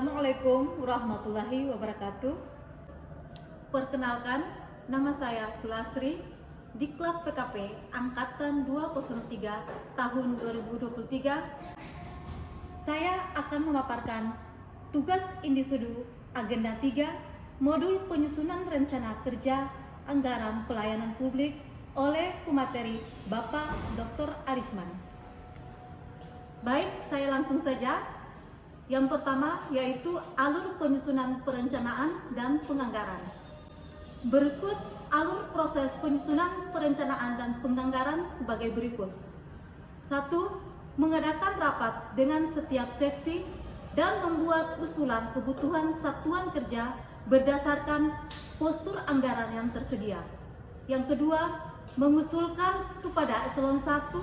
Assalamualaikum warahmatullahi wabarakatuh. Perkenalkan, nama saya Sulastri, Diklat PKP Angkatan 203 tahun 2023. Saya akan memaparkan tugas individu agenda 3 modul penyusunan rencana kerja anggaran pelayanan publik oleh pemateri Bapak Dr. Arisman. Baik, saya langsung saja. Yang pertama yaitu alur penyusunan perencanaan dan penganggaran. Berikut alur proses penyusunan perencanaan dan penganggaran sebagai berikut. 1. Mengadakan rapat dengan setiap seksi dan membuat usulan kebutuhan satuan kerja berdasarkan postur anggaran yang tersedia. Yang kedua, mengusulkan kepada eselon 1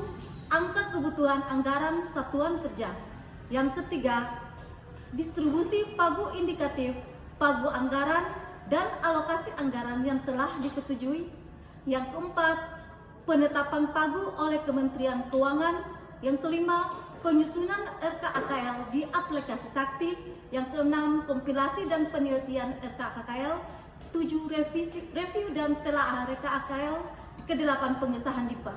angka kebutuhan anggaran satuan kerja. Yang ketiga, distribusi pagu indikatif, pagu anggaran, dan alokasi anggaran yang telah disetujui. Yang keempat, penetapan pagu oleh Kementerian Keuangan. Yang kelima, penyusunan RKAKL di aplikasi Sakti. Yang keenam, kompilasi dan penelitian RKAKL. 7, review dan telaah RKAKL. Ke-8, pengesahan DIPA.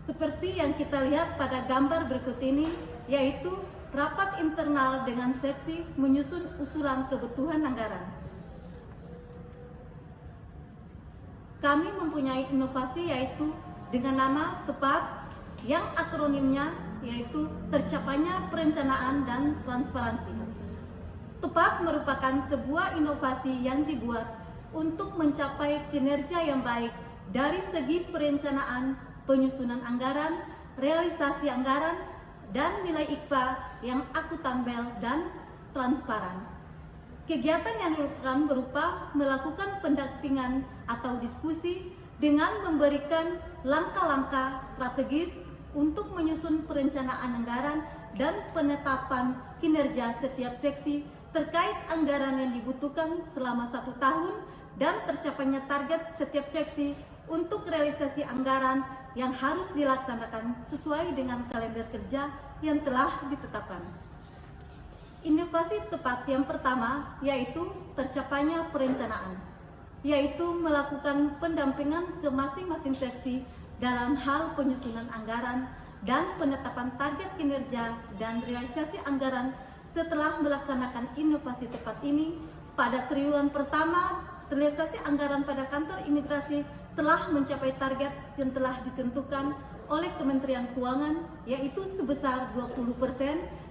Seperti yang kita lihat pada gambar berikut ini, yaitu rapat internal dengan seksi menyusun usulan kebutuhan anggaran. Kami mempunyai inovasi yaitu dengan nama tepat yang akronimnya yaitu tercapainya perencanaan dan transparansi. Tepat merupakan sebuah inovasi yang dibuat untuk mencapai kinerja yang baik dari segi perencanaan, penyusunan anggaran, realisasi anggaran, dan nilai IKPA yang akuntabel dan transparan. Kegiatan yang dilakukan berupa melakukan pendampingan atau diskusi dengan memberikan langkah-langkah strategis untuk menyusun perencanaan anggaran dan penetapan kinerja setiap seksi terkait anggaran yang dibutuhkan selama 1 tahun dan tercapainya target setiap seksi untuk realisasi anggaran yang harus dilaksanakan sesuai dengan kalender kerja yang telah ditetapkan. Inovasi tepat yang pertama yaitu tercapainya perencanaan, yaitu melakukan pendampingan ke masing-masing seksi dalam hal penyusunan anggaran dan penetapan target kinerja dan realisasi anggaran. Setelah melaksanakan inovasi tepat ini, pada triwulan pertama realisasi anggaran pada kantor imigrasi telah mencapai target yang telah ditentukan oleh Kementerian Keuangan, yaitu sebesar 20%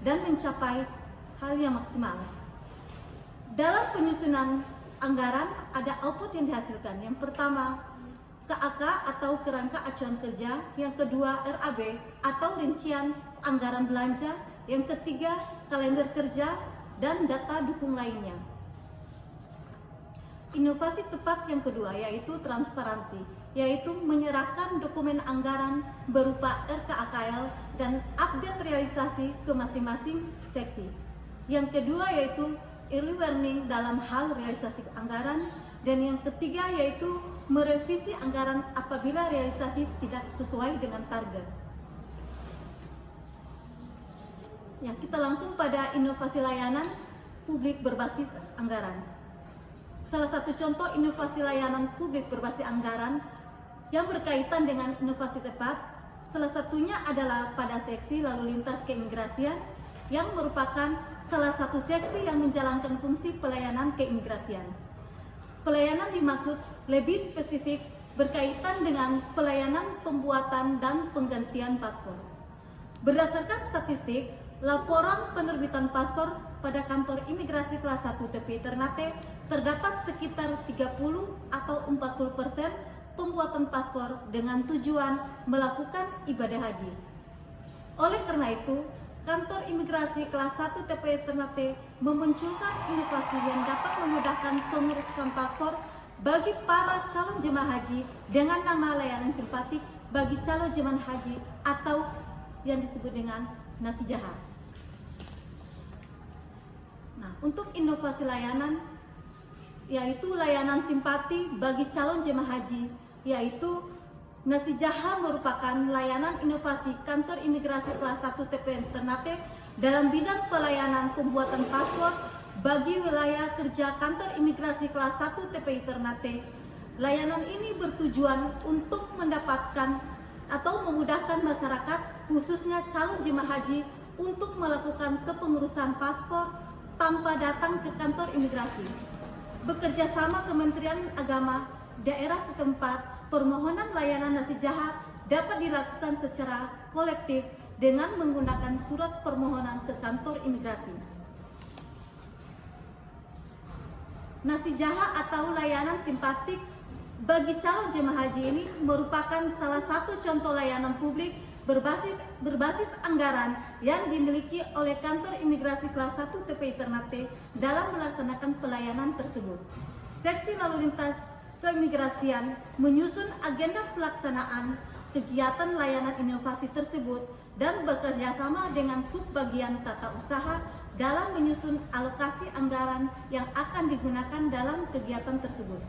dan mencapai hal yang maksimal. Dalam penyusunan anggaran ada output yang dihasilkan. Yang pertama, KAK atau kerangka acuan kerja. Yang kedua, RAB atau rincian anggaran belanja. Yang ketiga, kalender kerja dan data dukung lainnya. Inovasi tepat yang kedua yaitu transparansi, yaitu menyerahkan dokumen anggaran berupa RKAKL dan update realisasi ke masing-masing seksi. Yang kedua yaitu early warning dalam hal realisasi anggaran, dan yang ketiga yaitu merevisi anggaran apabila realisasi tidak sesuai dengan target. Ya, kita langsung pada inovasi layanan publik berbasis anggaran. Salah satu contoh inovasi layanan publik berbasis anggaran yang berkaitan dengan inovasi tepat, salah satunya adalah pada seksi lalu lintas keimigrasian yang merupakan salah satu seksi yang menjalankan fungsi pelayanan keimigrasian. Pelayanan dimaksud lebih spesifik berkaitan dengan pelayanan pembuatan dan penggantian paspor. Berdasarkan statistik, laporan penerbitan paspor pada kantor imigrasi kelas 1 TPI Ternate terdapat sekitar 30 atau 40% pembuatan paspor dengan tujuan melakukan ibadah haji. Oleh karena itu, kantor imigrasi kelas 1 TPI Ternate memunculkan inovasi yang dapat memudahkan pengurusan paspor bagi para calon jemaah haji dengan nama layanan simpatik bagi calon jemaah haji atau yang disebut dengan nasijaha. Nah, untuk inovasi layanan yaitu layanan simpati bagi calon jemaah haji, yaitu Nasijaha merupakan layanan inovasi kantor imigrasi kelas 1 TP Ternate dalam bidang pelayanan pembuatan paspor bagi wilayah kerja kantor imigrasi kelas 1 TPI Ternate. Layanan ini bertujuan untuk mendapatkan atau memudahkan masyarakat, khususnya calon jemaah haji, untuk melakukan kepengurusan paspor tanpa datang ke kantor imigrasi. Bekerja sama Kementerian Agama daerah setempat, permohonan layanan nasijaha dapat dilakukan secara kolektif dengan menggunakan surat permohonan ke kantor imigrasi. Nasijaha atau layanan simpatik bagi calon jemaah haji ini merupakan salah satu contoh layanan publik berbasis anggaran yang dimiliki oleh kantor imigrasi kelas 1 TPI Ternate dalam melaksanakan pelayanan tersebut. Seksi lalu lintas keimigrasian menyusun agenda pelaksanaan kegiatan layanan inovasi tersebut dan bekerja sama dengan subbagian tata usaha dalam menyusun alokasi anggaran yang akan digunakan dalam kegiatan tersebut.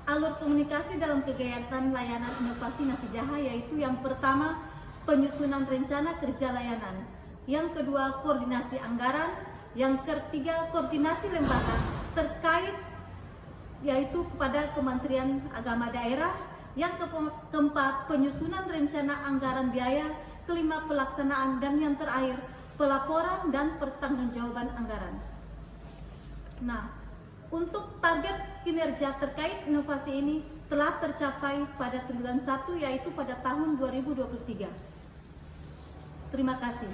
Alur komunikasi dalam kegiatan layanan inovasi nasijaha yaitu yang pertama, penyusunan rencana kerja layanan, yang kedua, koordinasi anggaran, yang ketiga, koordinasi lembaga terkait yaitu kepada Kementerian Agama Daerah, yang keempat, penyusunan rencana anggaran biaya, kelima, pelaksanaan, dan yang terakhir, pelaporan dan pertanggungjawaban anggaran. Nah, untuk target kinerja terkait inovasi ini telah tercapai pada triwulan 1 yaitu pada tahun 2023. Terima kasih.